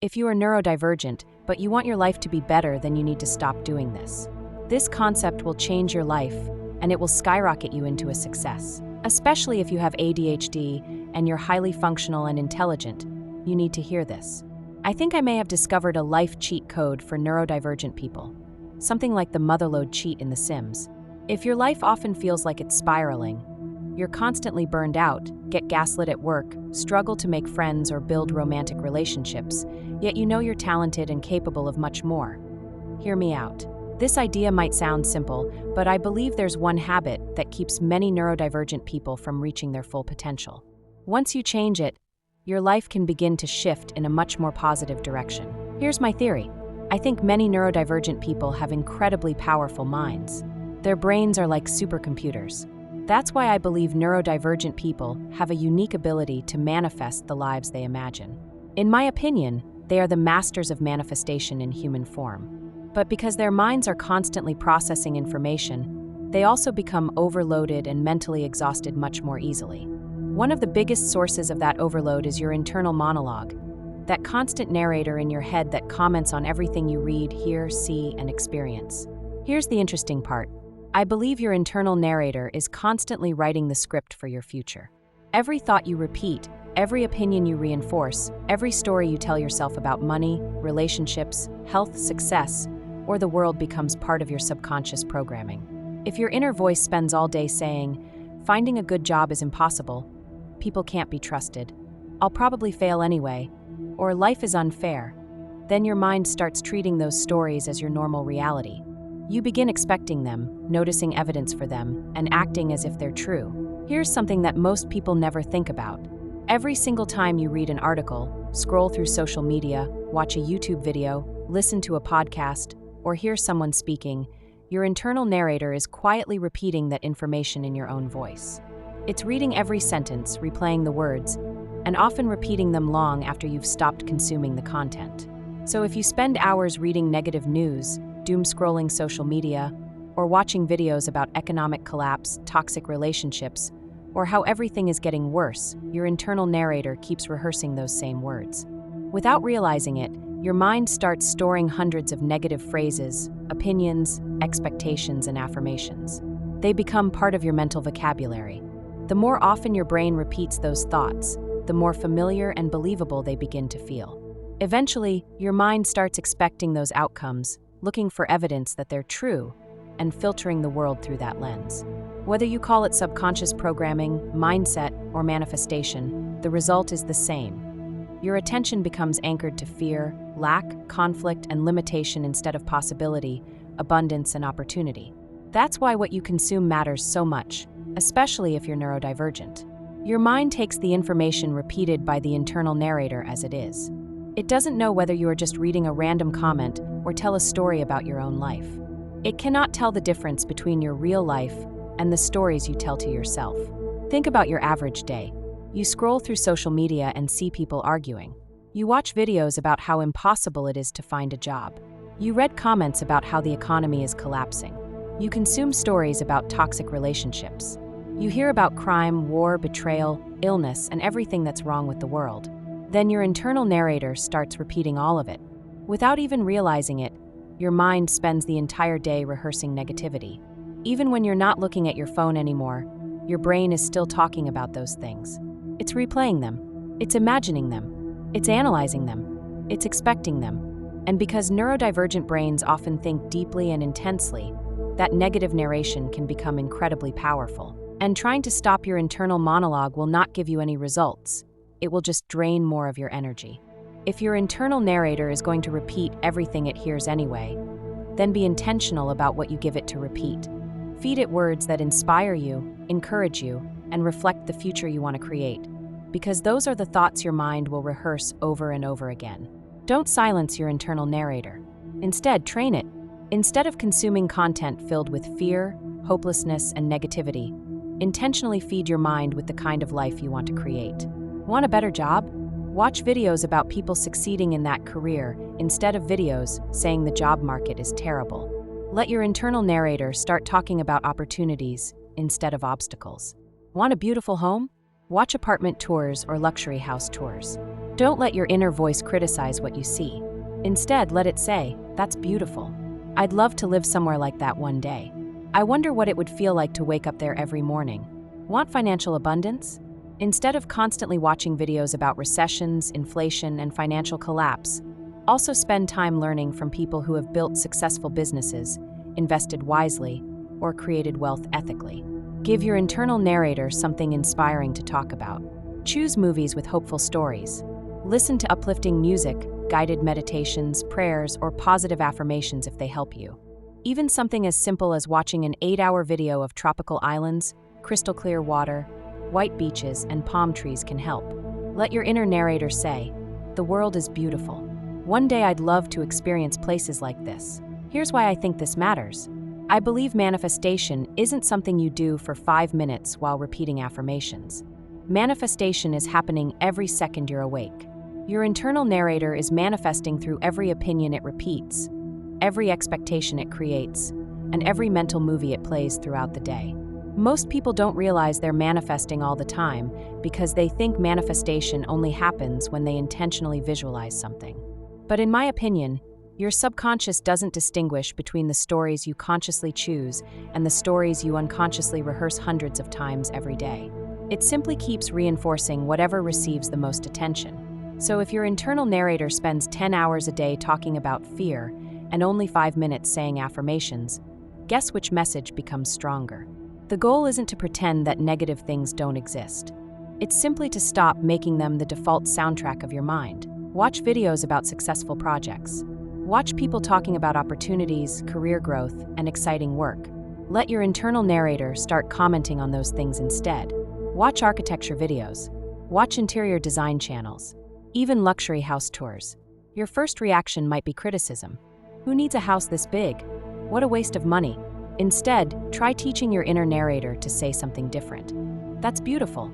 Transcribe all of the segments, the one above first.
If you are neurodivergent, but you want your life to be better, then you need to stop doing this. This concept will change your life, and it will skyrocket you into a success. Especially if you have ADHD and you're highly functional and intelligent, you need to hear this. I think I may have discovered a life cheat code for neurodivergent people. Something like the motherlode cheat in The Sims. If your life often feels like it's spiraling, you're constantly burned out, get gaslit at work, struggle to make friends or build romantic relationships, yet you know you're talented and capable of much more. Hear me out. This idea might sound simple, but I believe there's one habit that keeps many neurodivergent people from reaching their full potential. Once you change it, your life can begin to shift in a much more positive direction. Here's my theory. I think many neurodivergent people have incredibly powerful minds. Their brains are like supercomputers. That's why I believe neurodivergent people have a unique ability to manifest the lives they imagine. In my opinion, they are the masters of manifestation in human form. But because their minds are constantly processing information, they also become overloaded and mentally exhausted much more easily. One of the biggest sources of that overload is your internal monologue, that constant narrator in your head that comments on everything you read, hear, see, and experience. Here's the interesting part. I believe your internal narrator is constantly writing the script for your future. Every thought you repeat, every opinion you reinforce, every story you tell yourself about money, relationships, health, success, or the world becomes part of your subconscious programming. If your inner voice spends all day saying, "Finding a good job is impossible," "People can't be trusted," "I'll probably fail anyway," or "Life is unfair," then your mind starts treating those stories as your normal reality. You begin expecting them, noticing evidence for them, and acting as if they're true. Here's something that most people never think about. Every single time you read an article, scroll through social media, watch a YouTube video, listen to a podcast, or hear someone speaking, your internal narrator is quietly repeating that information in your own voice. It's reading every sentence, replaying the words, and often repeating them long after you've stopped consuming the content. So if you spend hours reading negative news, doom-scrolling social media, or watching videos about economic collapse, toxic relationships, or how everything is getting worse, your internal narrator keeps rehearsing those same words. Without realizing it, your mind starts storing hundreds of negative phrases, opinions, expectations, and affirmations. They become part of your mental vocabulary. The more often your brain repeats those thoughts, the more familiar and believable they begin to feel. Eventually, your mind starts expecting those outcomes, looking for evidence that they're true, and filtering the world through that lens. Whether you call it subconscious programming, mindset, or manifestation, the result is the same. Your attention becomes anchored to fear, lack, conflict, and limitation instead of possibility, abundance, and opportunity. That's why what you consume matters so much, especially if you're neurodivergent. Your mind takes the information repeated by the internal narrator as it is. It doesn't know whether you are just reading a random comment or tell a story about your own life. It cannot tell the difference between your real life and the stories you tell to yourself. Think about your average day. You scroll through social media and see people arguing. You watch videos about how impossible it is to find a job. You read comments about how the economy is collapsing. You consume stories about toxic relationships. You hear about crime, war, betrayal, illness, and everything that's wrong with the world. Then your internal narrator starts repeating all of it. Without even realizing it, your mind spends the entire day rehearsing negativity. Even when you're not looking at your phone anymore, your brain is still talking about those things. It's replaying them. It's imagining them. It's analyzing them. It's expecting them. And because neurodivergent brains often think deeply and intensely, that negative narration can become incredibly powerful. And trying to stop your internal monologue will not give you any results. It will just drain more of your energy. If your internal narrator is going to repeat everything it hears anyway, then be intentional about what you give it to repeat. Feed it words that inspire you, encourage you, and reflect the future you want to create, because those are the thoughts your mind will rehearse over and over again. Don't silence your internal narrator. Instead, train it. Instead of consuming content filled with fear, hopelessness, and negativity, intentionally feed your mind with the kind of life you want to create. Want a better job? Watch videos about people succeeding in that career instead of videos saying the job market is terrible. Let your internal narrator start talking about opportunities instead of obstacles. Want a beautiful home? Watch apartment tours or luxury house tours. Don't let your inner voice criticize what you see. Instead, let it say, "That's beautiful. I'd love to live somewhere like that one day. I wonder what it would feel like to wake up there every morning." Want financial abundance? Instead of constantly watching videos about recessions, inflation, and financial collapse, also spend time learning from people who have built successful businesses, invested wisely, or created wealth ethically. Give your internal narrator something inspiring to talk about. Choose movies with hopeful stories. Listen to uplifting music, guided meditations, prayers, or positive affirmations if they help you. Even something as simple as watching an 8-hour video of tropical islands, crystal clear water, white beaches, and palm trees can help. Let your inner narrator say, "The world is beautiful. One day I'd love to experience places like this. Here's why I think this matters. I believe manifestation isn't something you do for 5 minutes while repeating affirmations. Manifestation is happening every second you're awake. Your internal narrator is manifesting through every opinion it repeats, every expectation it creates, and every mental movie it plays throughout the day. Most people don't realize they're manifesting all the time because they think manifestation only happens when they intentionally visualize something. But in my opinion, your subconscious doesn't distinguish between the stories you consciously choose and the stories you unconsciously rehearse hundreds of times every day. It simply keeps reinforcing whatever receives the most attention. So if your internal narrator spends 10 hours a day talking about fear and only 5 minutes saying affirmations, guess which message becomes stronger? The goal isn't to pretend that negative things don't exist. It's simply to stop making them the default soundtrack of your mind. Watch videos about successful projects. Watch people talking about opportunities, career growth, and exciting work. Let your internal narrator start commenting on those things instead. Watch architecture videos. Watch interior design channels. Even luxury house tours. Your first reaction might be criticism. Who needs a house this big? What a waste of money. Instead, try teaching your inner narrator to say something different. That's beautiful.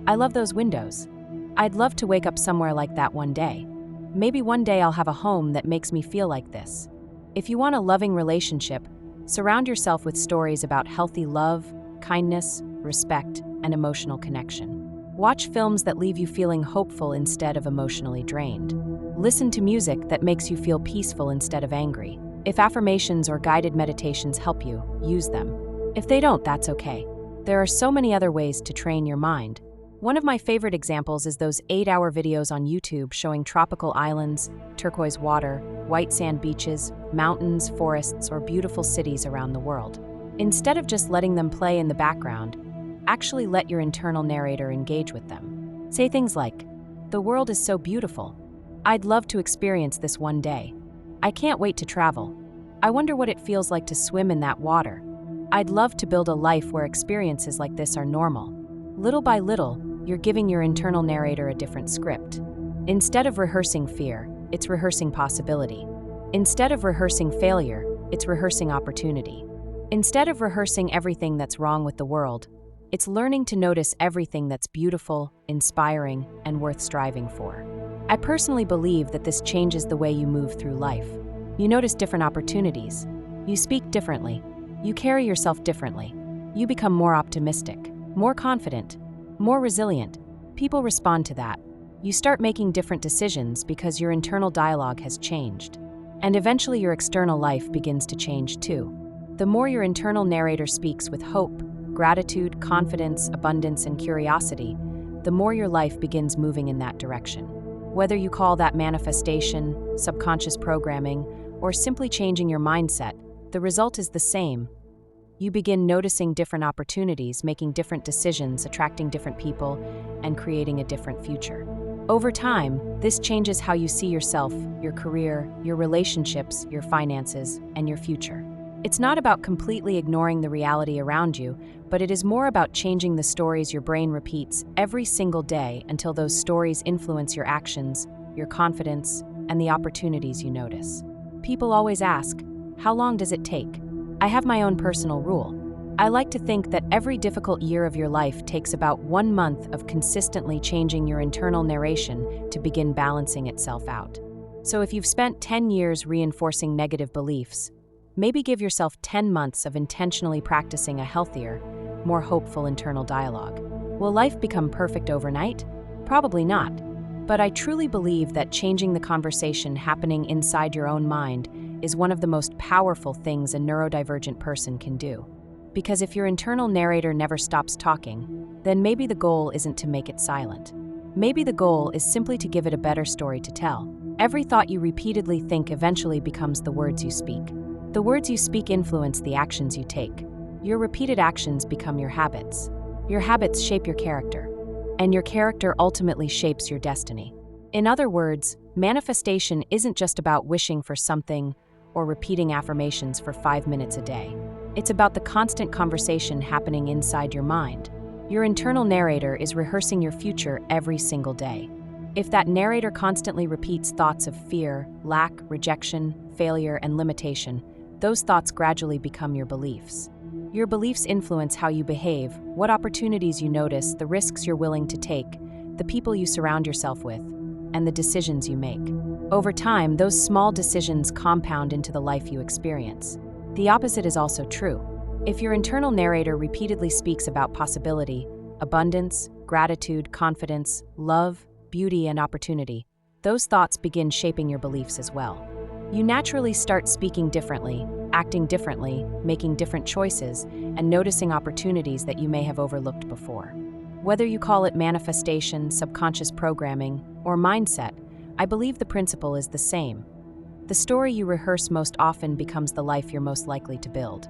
I love those windows. I'd love to wake up somewhere like that one day. Maybe one day I'll have a home that makes me feel like this. If you want a loving relationship, surround yourself with stories about healthy love, kindness, respect, and emotional connection. Watch films that leave you feeling hopeful instead of emotionally drained. Listen to music that makes you feel peaceful instead of angry. If affirmations or guided meditations help you, use them. If they don't, that's okay. There are so many other ways to train your mind. One of my favorite examples is those 8-hour videos on YouTube showing tropical islands, turquoise water, white sand beaches, mountains, forests, or beautiful cities around the world. Instead of just letting them play in the background, actually let your internal narrator engage with them. Say things like, "The world is so beautiful. I'd love to experience this one day. I can't wait to travel. I wonder what it feels like to swim in that water. I'd love to build a life where experiences like this are normal." Little by little, you're giving your internal narrator a different script. Instead of rehearsing fear, it's rehearsing possibility. Instead of rehearsing failure, it's rehearsing opportunity. Instead of rehearsing everything that's wrong with the world, it's learning to notice everything that's beautiful, inspiring, and worth striving for. I personally believe that this changes the way you move through life. You notice different opportunities. You speak differently. You carry yourself differently. You become more optimistic, more confident, more resilient. People respond to that. You start making different decisions because your internal dialogue has changed. And eventually your external life begins to change too. The more your internal narrator speaks with hope, gratitude, confidence, abundance, and curiosity, the more your life begins moving in that direction. Whether you call that manifestation, subconscious programming, or simply changing your mindset, the result is the same. You begin noticing different opportunities, making different decisions, attracting different people, and creating a different future. Over time, this changes how you see yourself, your career, your relationships, your finances, and your future. It's not about completely ignoring the reality around you, but it is more about changing the stories your brain repeats every single day until those stories influence your actions, your confidence, and the opportunities you notice. People always ask, "How long does it take?" I have my own personal rule. I like to think that every difficult year of your life takes about 1 month of consistently changing your internal narration to begin balancing itself out. So if you've spent 10 years reinforcing negative beliefs, maybe give yourself 10 months of intentionally practicing a healthier, more hopeful internal dialogue. Will life become perfect overnight? Probably not. But I truly believe that changing the conversation happening inside your own mind is one of the most powerful things a neurodivergent person can do. Because if your internal narrator never stops talking, then maybe the goal isn't to make it silent. Maybe the goal is simply to give it a better story to tell. Every thought you repeatedly think eventually becomes the words you speak. The words you speak influence the actions you take. Your repeated actions become your habits. Your habits shape your character. And your character ultimately shapes your destiny. In other words, manifestation isn't just about wishing for something or repeating affirmations for 5 minutes a day. It's about the constant conversation happening inside your mind. Your internal narrator is rehearsing your future every single day. If that narrator constantly repeats thoughts of fear, lack, rejection, failure, and limitation, those thoughts gradually become your beliefs. Your beliefs influence how you behave, what opportunities you notice, the risks you're willing to take, the people you surround yourself with, and the decisions you make. Over time, those small decisions compound into the life you experience. The opposite is also true. If your internal narrator repeatedly speaks about possibility, abundance, gratitude, confidence, love, beauty, and opportunity, those thoughts begin shaping your beliefs as well. You naturally start speaking differently, acting differently, making different choices, and noticing opportunities that you may have overlooked before. Whether you call it manifestation, subconscious programming, or mindset, I believe the principle is the same. The story you rehearse most often becomes the life you're most likely to build.